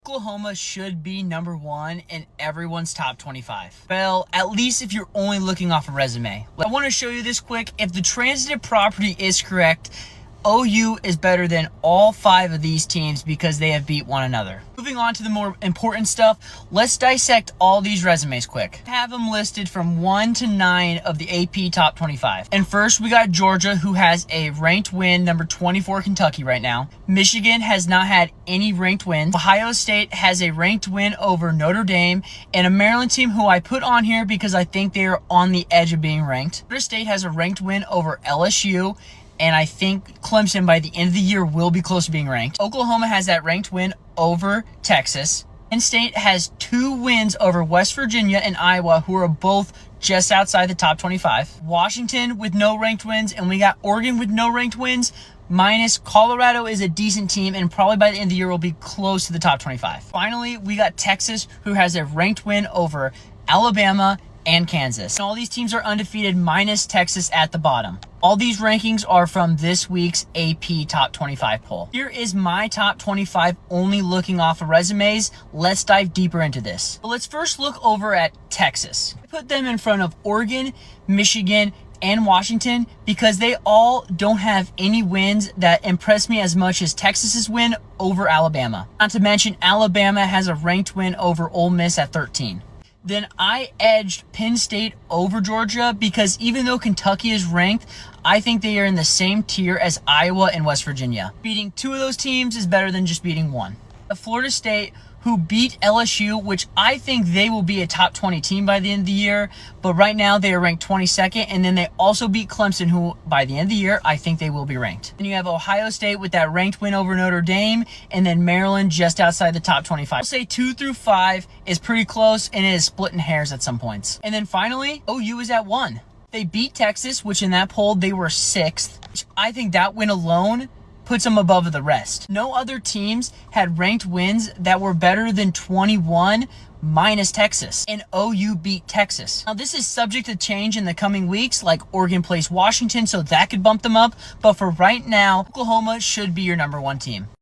Oklahoma should be number one in everyone's top 25. Well, at least if you're only looking off a resume. I want to show you this quick. If the transitive property is correct, OU is better than all 5 of these teams because they have beat one another. Moving on to the more important stuff, let's dissect all these resumes quick. I have them listed from 1 to 9 of the AP top 25. And first, we got Georgia, who has a ranked win, number 24 Kentucky right now. Michigan has not had any ranked wins. Ohio State has a ranked win over Notre Dame, and a Maryland team who I put on here because I think they are on the edge of being ranked. Florida State has a ranked win over LSU, and I think Clemson by the end of the year will be close to being ranked. Oklahoma has that ranked win over Texas. Penn State has 2 wins over West Virginia and Iowa, who are both just outside the top 25. Washington with no ranked wins, and we got Oregon with no ranked wins, minus Colorado is a decent team, and probably by the end of the year will be close to the top 25. Finally, we got Texas, who has a ranked win over Alabama and Kansas. And all these teams are undefeated minus Texas at the bottom. All these rankings are from this week's AP Top 25 poll. Here is my top 25 only looking off of resumes. Let's dive deeper into this. But let's first look over at Texas. I put them in front of Oregon, Michigan, and Washington because they all don't have any wins that impress me as much as Texas's win over Alabama. Not to mention Alabama has a ranked win over Ole Miss at 13. Then I edged Penn State over Georgia because even though Kentucky is ranked, I think they are in the same tier as Iowa and West Virginia. Beating 2 of those teams is better than just beating 1. Florida State, who beat LSU, which I think they will be a top 20 team by the end of the year, but right now they are ranked 22nd, and then they also beat Clemson, who by the end of the year, I think they will be ranked. Then you have Ohio State with that ranked win over Notre Dame, and then Maryland just outside the top 25. I'll say 2 through 5 is pretty close, and it is splitting hairs at some points. And then finally, OU is at 1. They beat Texas, which in that poll, they were 6th, which I think that win alone puts them above the rest. No other teams had ranked wins that were better than 21 minus Texas, and OU beat Texas. Now this is subject to change in the coming weeks, like Oregon plays Washington, so that could bump them up, but for right now, Oklahoma should be your number 1 team.